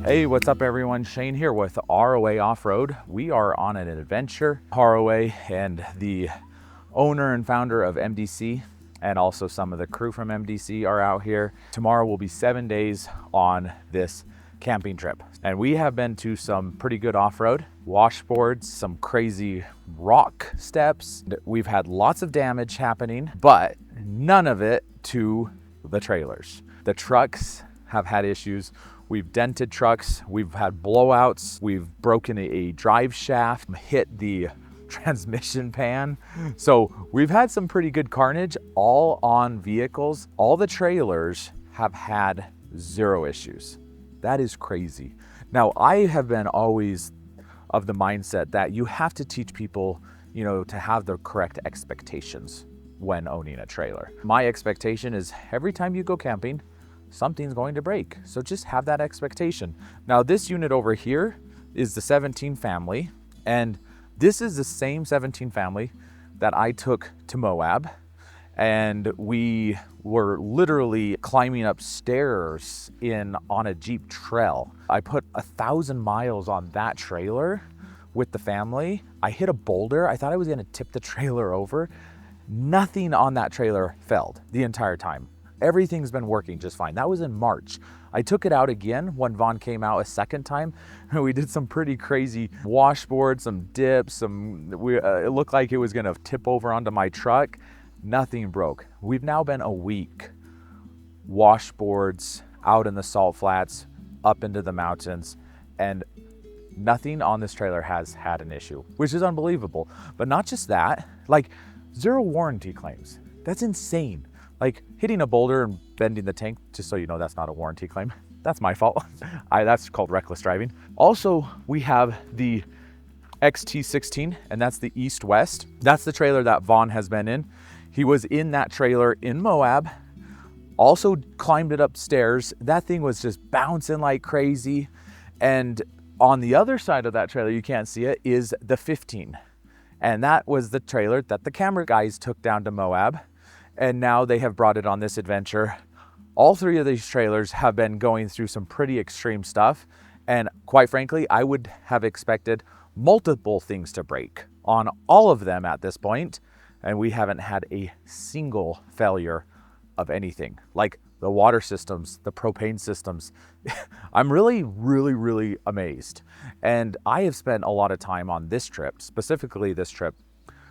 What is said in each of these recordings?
Hey, what's up everyone? Shane here with ROA Off-Road. We are on an adventure. ROA and the owner and founder of MDC and also some of the crew from MDC are out here. Tomorrow will be 7 days on this camping trip. And we have been to some pretty good off-road, washboards, some crazy rock steps. We've had lots of damage happening, but none of it to the trailers. The trucks have had issues. We've dented trucks, we've had blowouts, we've broken a drive shaft, hit the transmission pan. So we've had some pretty good carnage all on vehicles. All the trailers have had zero issues. That is crazy. Now, I have been always of the mindset that you have to teach people, to have the correct expectations when owning a trailer. My expectation is every time you go camping, something's going to break. So just have that expectation. Now, this unit over here is the 17 family, and this is the same 17 family that I took to Moab, and we were literally climbing up stairs on a Jeep trail. I put 1,000 miles on that trailer with the family. I hit a boulder. I thought I was gonna tip the trailer over. Nothing on that trailer failed the entire time. Everything's been working just fine. That was in March. I took it out again when Vaughn came out a second time. We did some pretty crazy washboards, some dips, it looked like it was gonna tip over onto my truck. Nothing broke. We've now been a week washboards out in the salt flats, up into the mountains, and nothing on this trailer has had an issue, which is unbelievable. But not just that, like zero warranty claims. That's insane. Like hitting a boulder and bending the tank, just so you know, that's not a warranty claim. That's my fault. That's called reckless driving. Also, we have the XT16, and that's the East-West. That's the trailer that Vaughn has been in. He was in that trailer in Moab, also climbed it upstairs. That thing was just bouncing like crazy. And on the other side of that trailer, you can't see it, is the 15. And that was the trailer that the camera guys took down to Moab. And now they have brought it on this adventure. All three of these trailers have been going through some pretty extreme stuff. And quite frankly, I would have expected multiple things to break on all of them at this point. And we haven't had a single failure of anything. Like the water systems, the propane systems. I'm really, really, really amazed. And I have spent a lot of time on this trip, specifically this trip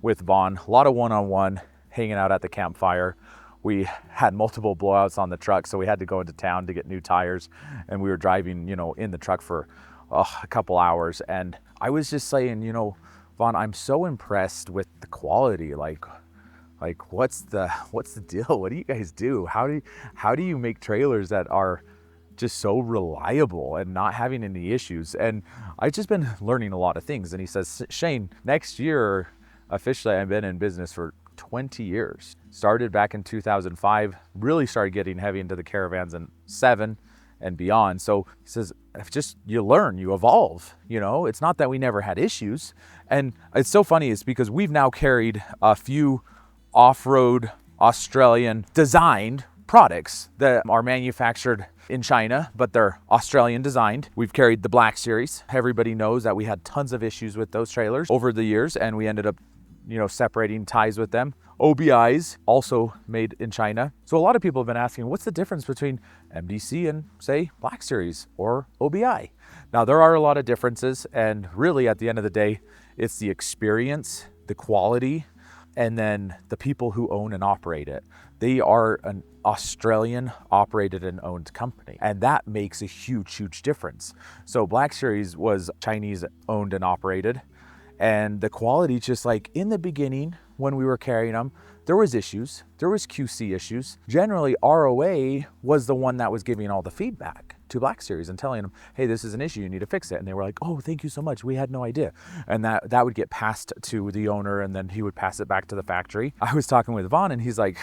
with Vaughn, a lot of one-on-one, hanging out at the campfire. We had multiple blowouts on the truck, so we had to go into town to get new tires, and we were driving, in the truck for a couple hours. And I was just saying, Vaughn, I'm so impressed with the quality. Like what's the deal? What do you guys do? How do you make trailers that are just so reliable and not having any issues? And I've just been learning a lot of things. And he says, Shane, next year, officially I've been in business for 20 years. Started back in 2005, really started getting heavy into the caravans in 7 and beyond. So he says, you learn, you evolve, it's not that we never had issues. And it's so funny, it's because we've now carried a few off-road Australian designed products that are manufactured in China, but they're Australian designed. We've carried the Black Series. Everybody knows that we had tons of issues with those trailers over the years, and we ended up separating ties with them. OBIs, also made in China. So a lot of people have been asking, what's the difference between MDC and, say, Black Series or OBI? Now, there are a lot of differences, and really, at the end of the day, it's the experience, the quality, and then the people who own and operate it. They are an Australian operated and owned company, and that makes a huge, huge difference. So Black Series was Chinese owned and operated. And the quality, just like in the beginning when we were carrying them, there was issues, there was QC issues. Generally, ROA was the one that was giving all the feedback to Black Series and telling them, hey, this is an issue, you need to fix it. And they were like, oh, thank you so much, we had no idea. And that would get passed to the owner, and then he would pass it back to the factory. I was talking with Vaughn, and he's like,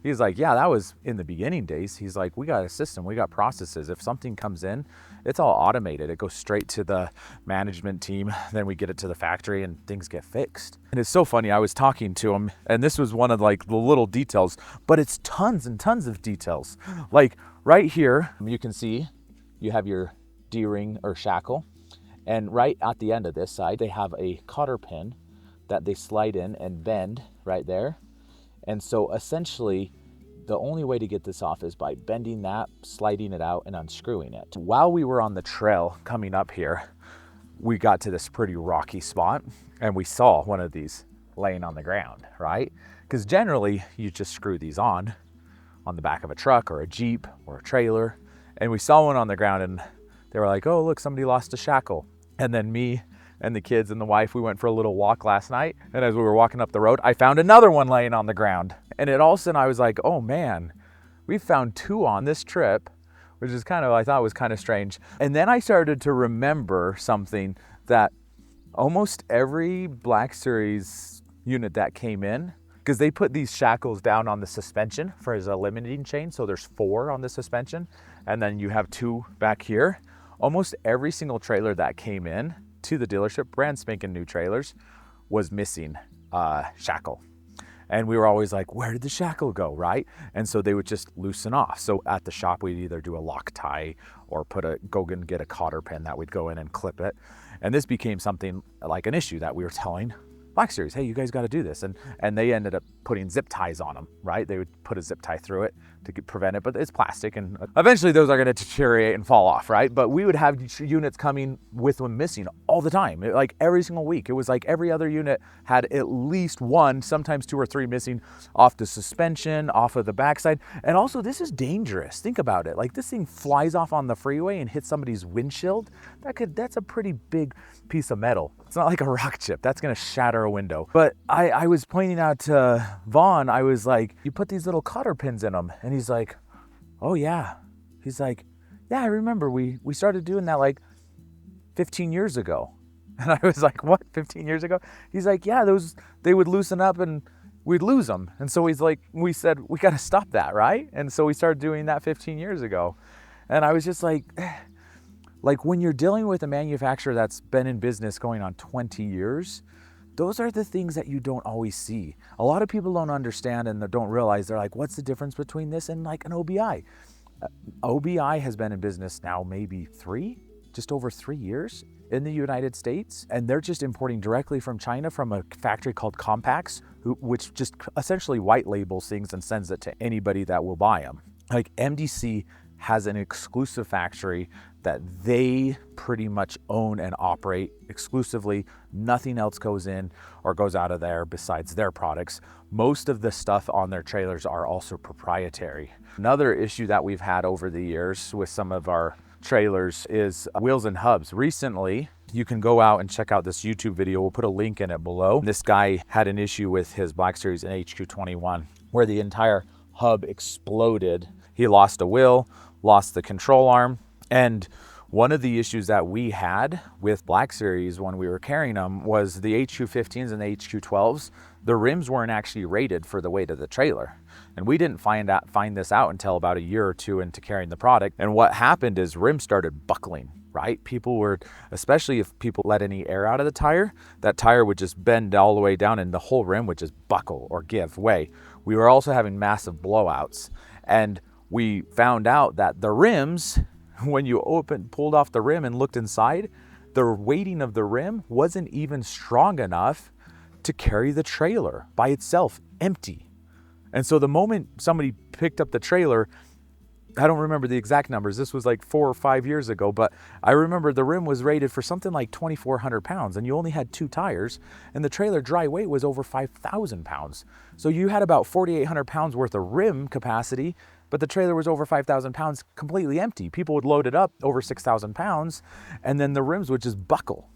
he's like, yeah, that was in the beginning days. He's like, we got a system, we got processes. If something comes in, it's all automated. It goes straight to the management team. Then we get it to the factory and things get fixed. And it's so funny. I was talking to him, and this was one of like the little details, but it's tons and tons of details. Like right here, you can see you have your D-ring or shackle. And right at the end of this side, they have a cotter pin that they slide in and bend right there. And so essentially, the only way to get this off is by bending that, sliding it out, and unscrewing it. While we were on the trail coming up here, we got to this pretty rocky spot, and we saw one of these laying on the ground, right? Because generally, you just screw these on the back of a truck or a Jeep or a trailer. And we saw one on the ground, and they were like, oh, look, somebody lost a shackle. And then me and the kids and the wife, we went for a little walk last night. And as we were walking up the road, I found another one laying on the ground. And all of a sudden I was like, oh man, we found 2 on this trip, which is I thought was kind of strange. And then I started to remember something, that almost every Black Series unit that came in, because they put these shackles down on the suspension for as a limiting chain. So there's 4 on the suspension, and then you have 2 back here. Almost every single trailer that came in to the dealership, brand spanking new trailers, was missing shackle. And we were always like, where did the shackle go, right? And so they would just loosen off. So at the shop, we'd either do a lock tie or go and get a cotter pin that we'd go in and clip it. And this became something like an issue that we were telling Black Series, hey, you guys got to do this. And they ended up putting zip ties on them, right? They would put a zip tie through it to prevent it, but it's plastic, and eventually those are going to deteriorate and fall off, right? But we would have units coming with them missing all the time, like every single week. It was like every other unit had at least 1, sometimes 2 or 3 missing off the suspension, off of the backside. And also, this is dangerous. Think about it. Like, this thing flies off on the freeway and hits somebody's windshield. That's a pretty big piece of metal. It's not like a rock chip. That's going to shatter a window. But I was pointing out to Vaughn, I was like, you put these little cotter pins in them. And he's like, oh yeah. He's like, yeah, I remember we started doing that like 15 years ago. And I was like, what, 15 years ago? He's like, yeah, they would loosen up and we'd lose them. And so he's like, we said, we got to stop that, right? And so we started doing that 15 years ago. And I was just like when you're dealing with a manufacturer that's been in business going on 20 years, those are the things that you don't always see. A lot of people don't understand and don't realize. They're like, what's the difference between this and like an OBI? OBI has been in business now maybe just over 3 years in the United States. And they're just importing directly from China from a factory called Compax, which just essentially white labels things and sends it to anybody that will buy them. Like MDC has an exclusive factory that they pretty much own and operate exclusively. Nothing else goes in or goes out of there besides their products. Most of the stuff on their trailers are also proprietary. Another issue that we've had over the years with some of our trailers is wheels and hubs. Recently, you can go out and check out this YouTube video. We'll put a link in it below. This guy had an issue with his Black Series in HQ21 where the entire hub exploded. He lost a wheel, lost the control arm. And one of the issues that we had with Black Series when we were carrying them was the HQ15s and the HQ12s, the rims weren't actually rated for the weight of the trailer. And we didn't find this out until about a year or 2 into carrying the product. And what happened is rims started buckling, right? Especially if people let any air out of the tire, that tire would just bend all the way down and the whole rim would just buckle or give way. We were also having massive blowouts. And we found out that the rims, when you pulled off the rim and looked inside, the weighting of the rim wasn't even strong enough to carry the trailer by itself, empty. And so the moment somebody picked up the trailer, I don't remember the exact numbers. This was like 4 or 5 years ago, but I remember the rim was rated for something like 2,400 pounds and you only had 2 tires and the trailer dry weight was over 5,000 pounds. So you had about 4,800 pounds worth of rim capacity, but the trailer was over 5,000 pounds completely empty. People would load it up over 6,000 pounds and then the rims would just buckle.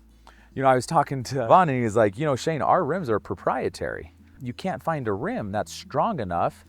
I was talking to Vaughn and he's like, Shane, our rims are proprietary. You can't find a rim that's strong enough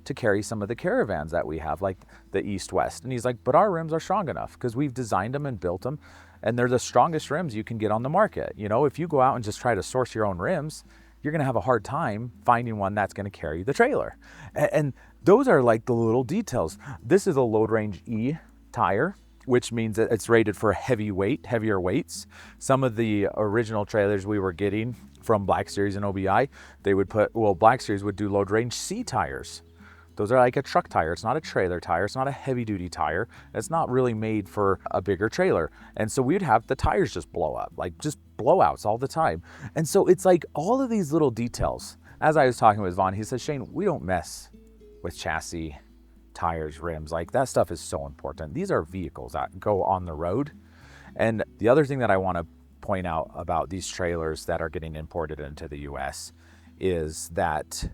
to carry some of the caravans that we have, like the East-West. And he's like, but our rims are strong enough because we've designed them and built them and they're the strongest rims you can get on the market. If you go out and just try to source your own rims, you're going to have a hard time finding one that's going to carry the trailer. And those are like the little details. This is a load range E tire, which means that it's rated for heavier weights. Some of the original trailers we were getting from Black Series and OBI, Black Series would do load range C tires, Those are like a truck tire. It's not a trailer tire. It's not a heavy duty tire. It's not really made for a bigger trailer. And so we'd have the tires just blow up, like just blowouts all the time. And so it's like all of these little details. As I was talking with Vaughn, he said, Shane, we don't mess with chassis, tires, rims. Like that stuff is so important. These are vehicles that go on the road. And the other thing that I want to point out about these trailers that are getting imported into the US is that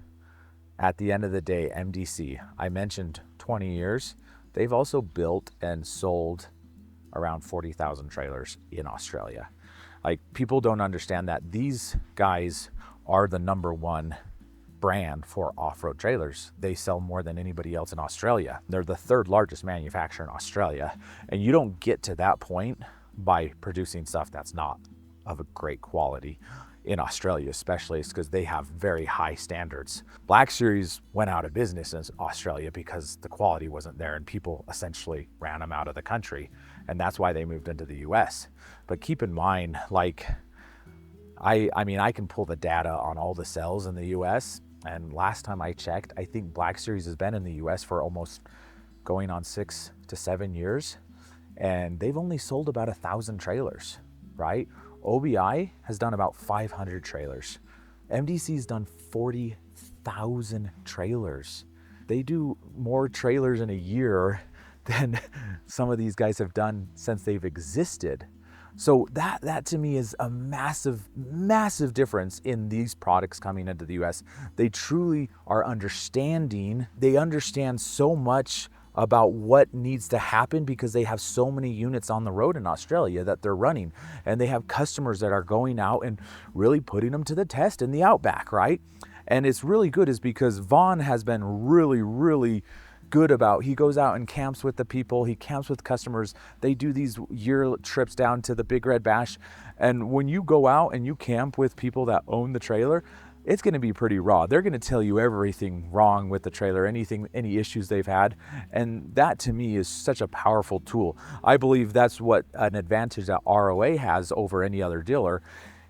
at the end of the day, MDC, I mentioned 20 years, they've also built and sold around 40,000 trailers in Australia. Like people don't understand that these guys are the #1 brand for off-road trailers. They sell more than anybody else in Australia. They're the 3rd largest manufacturer in Australia. And you don't get to that point by producing stuff that's not of a great quality in Australia, especially because they have very high standards. Black Series went out of business in Australia because the quality wasn't there and people essentially ran them out of the country. And that's why they moved into the US. But keep in mind, like, I mean, I can pull the data on all the sales in the US. And last time I checked, I think Black Series has been in the US for almost going on 6 to 7 years. And they've only sold about 1,000 trailers, right? OBI has done about 500 trailers. MDC's done 40,000 trailers. They do more trailers in a year than some of these guys have done since they've existed. So that to me is a massive, massive difference in these products coming into the US. They truly are understanding. They understand so much about what needs to happen because they have so many units on the road in Australia that they're running. And they have customers that are going out and really putting them to the test in the outback, right? And it's really good is because Vaughn has been really, really good about, he goes out and camps with the people, he camps with customers. They do these year trips down to the Big Red Bash. And when you go out and you camp with people that own the trailer, it's going to be pretty raw. They're going to tell you everything wrong with the trailer, any issues they've had. And that to me is such a powerful tool. I believe that's what an advantage that ROA has over any other dealer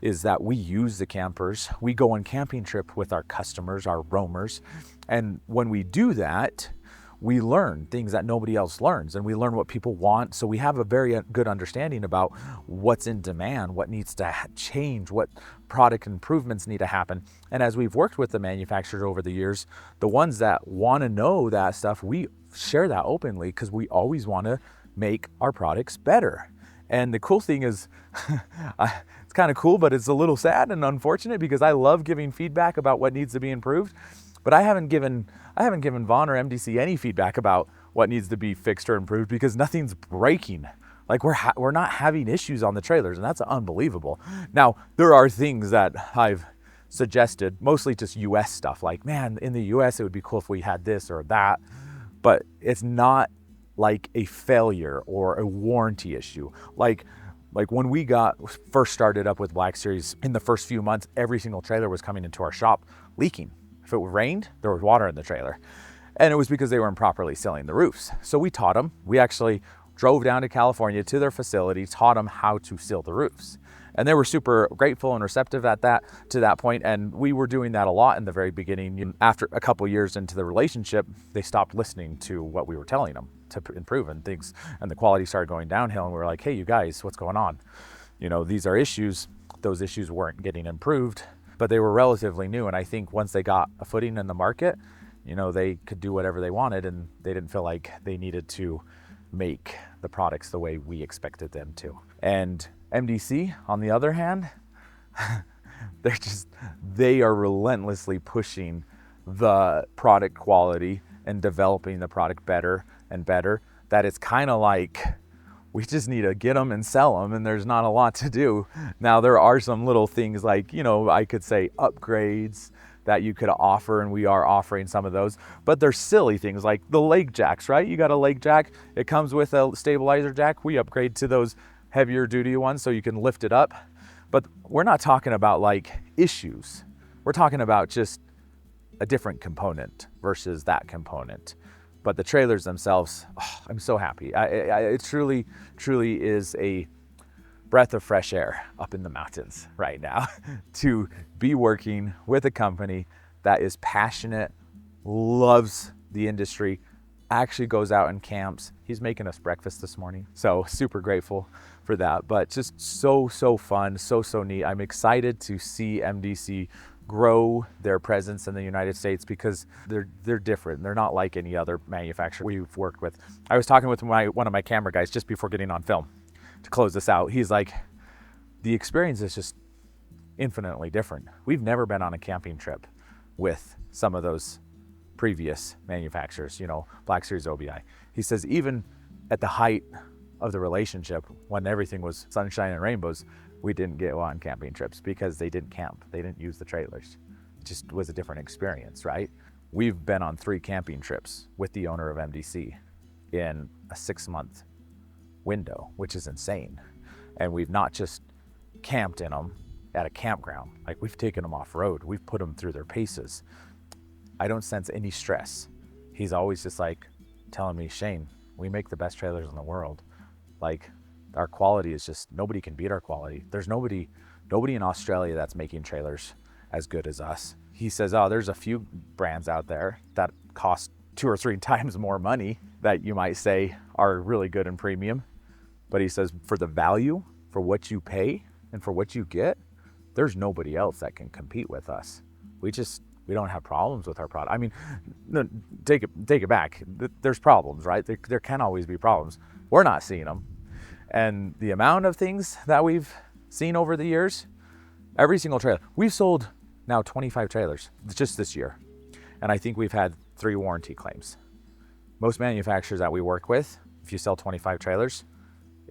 is that we use the campers. We go on camping trip with our customers, our roamers. And when we do that, we learn things that nobody else learns and we learn what people want. So we have a very good understanding about what's in demand, what needs to change, what product improvements need to happen. And as we've worked with the manufacturers over the years, the ones that want to know that stuff, we share that openly because we always want to make our products better. And the cool thing is, it's kind of cool, but it's a little sad and unfortunate because I love giving feedback about what needs to be improved. But I haven't given Vaughn or MDC any feedback about what needs to be fixed or improved because nothing's breaking. Like we're not having issues on the trailers, and that's unbelievable. Now, there are things that I've suggested, mostly just US stuff, like, man, in the US, it would be cool if we had this or that, but it's not like a failure or a warranty issue. Like when we first started up with Black Series, in the first few months, every single trailer was coming into our shop leaking. If it rained, there was water in the trailer. And it was because they weren't improperly sealing the roofs. So we taught them. We actually drove down to California to their facility, taught them how to seal the roofs. And they were super grateful and receptive to that point. And we were doing that a lot in the very beginning. After a couple years into the relationship, they stopped listening to what we were telling them to improve and things. And the quality started going downhill. And we were like, hey, you guys, what's going on? These are issues. Those issues weren't getting improved, but they were relatively new. And I think once they got a footing in the market, they could do whatever they wanted and they didn't feel like they needed to make the products the way we expected them to. And MDC, on the other hand, they are relentlessly pushing the product quality and developing the product better and better, that it's kind of like we just need to get them and sell them, and there's not a lot to do. Now, there are some little things like, I could say upgrades that you could offer, and we are offering some of those, but they're silly things like the leg jacks, right? You got a leg jack, it comes with a stabilizer jack. We upgrade to those heavier duty ones so you can lift it up. But we're not talking about like issues. We're talking about just a different component versus that component. But the trailers themselves, I'm so happy. It truly, truly is a breath of fresh air up in the mountains right now to be working with a company that is passionate, loves the industry, actually goes out and camps. He's making us breakfast this morning, so super grateful for that. But just so fun, so neat. I'm excited to see MDC grow their presence in the United States because they're different. They're not like any other manufacturer we've worked with. I was talking with one of my camera guys just before getting on film to close this out. He's like, the experience is just infinitely different. We've never been on a camping trip with some of those previous manufacturers, you know, Black Series OBI. He says even at the height of the relationship, when everything was sunshine and rainbows, we didn't go on camping trips because they didn't camp. They didn't use the trailers. It just was a different experience, right? We've been on 3 camping trips with the owner of MDC in a 6-month window, which is insane. And we've not just camped in them at a campground. Like, we've taken them off-road. We've put them through their paces. I don't sense any stress. He's always just like telling me, Shane, we make the best trailers in the world. Like, our quality is just, nobody can beat our quality. There's nobody in Australia that's making trailers as good as us. He says, oh, there's a few brands out there that cost 2 or 3 times more money that you might say are really good and premium. But he says, for the value, for what you pay and for what you get, there's nobody else that can compete with us. We don't have problems with our product. I mean, no, take it back. There's problems, right? There can always be problems. We're not seeing them. And the amount of things that we've seen over the years, every single trailer, we've sold now 25 trailers just this year. And I think we've had 3 warranty claims. Most manufacturers that we work with, if you sell 25 trailers,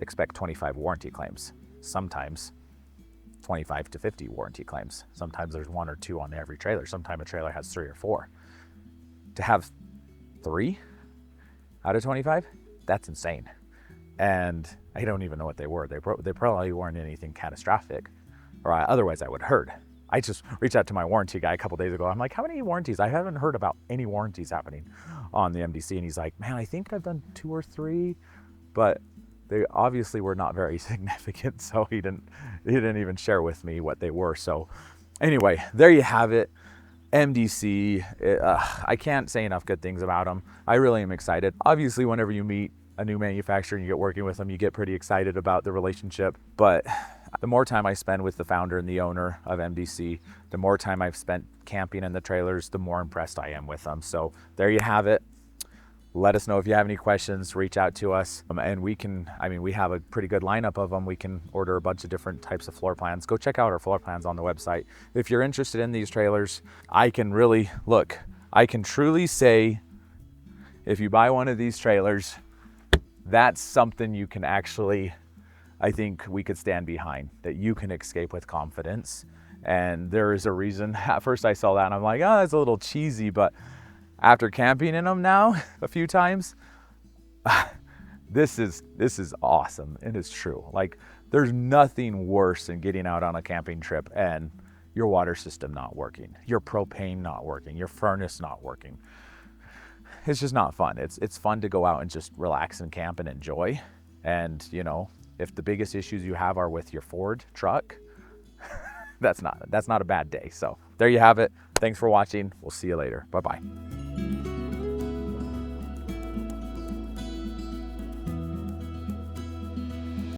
expect 25 warranty claims. Sometimes 25 to 50 warranty claims. Sometimes there's 1 or 2 on every trailer. Sometimes a trailer has 3 or 4. To have 3 out of 25, that's insane. And I don't even know what they were. They probably weren't anything catastrophic, or otherwise I would have heard. I just reached out to my warranty guy a couple days ago. I'm like, how many warranties? I haven't heard about any warranties happening on the MDC. And he's like, man, I think I've done 2 or 3, but they obviously were not very significant, so he didn't even share with me what they were. So anyway, there you have it. MDC, I can't say enough good things about them. I really am excited. Obviously, whenever you meet a new manufacturer and you get working with them, you get pretty excited about the relationship. But the more time I spend with the founder and the owner of MDC, the more time I've spent camping in the trailers, the more impressed I am with them. So there you have it. Let us know if you have any questions, reach out to us. And we have a pretty good lineup of them. We can order a bunch of different types of floor plans. Go check out our floor plans on the website. If you're interested in these trailers, I can truly say, if you buy one of these trailers, that's something you can actually, I think we could stand behind, that you can escape with confidence. And there is a reason. At first I saw that and I'm like, oh, that's a little cheesy, but after camping in them now a few times, this is awesome, and it's true. Like, there's nothing worse than getting out on a camping trip and your water system not working, your propane not working, your furnace not working. It's just not fun. It's fun to go out and just relax and camp and enjoy. And you know, if the biggest issues you have are with your Ford truck, that's not a bad day. So there you have it. Thanks for watching. We'll see you later. Bye-bye.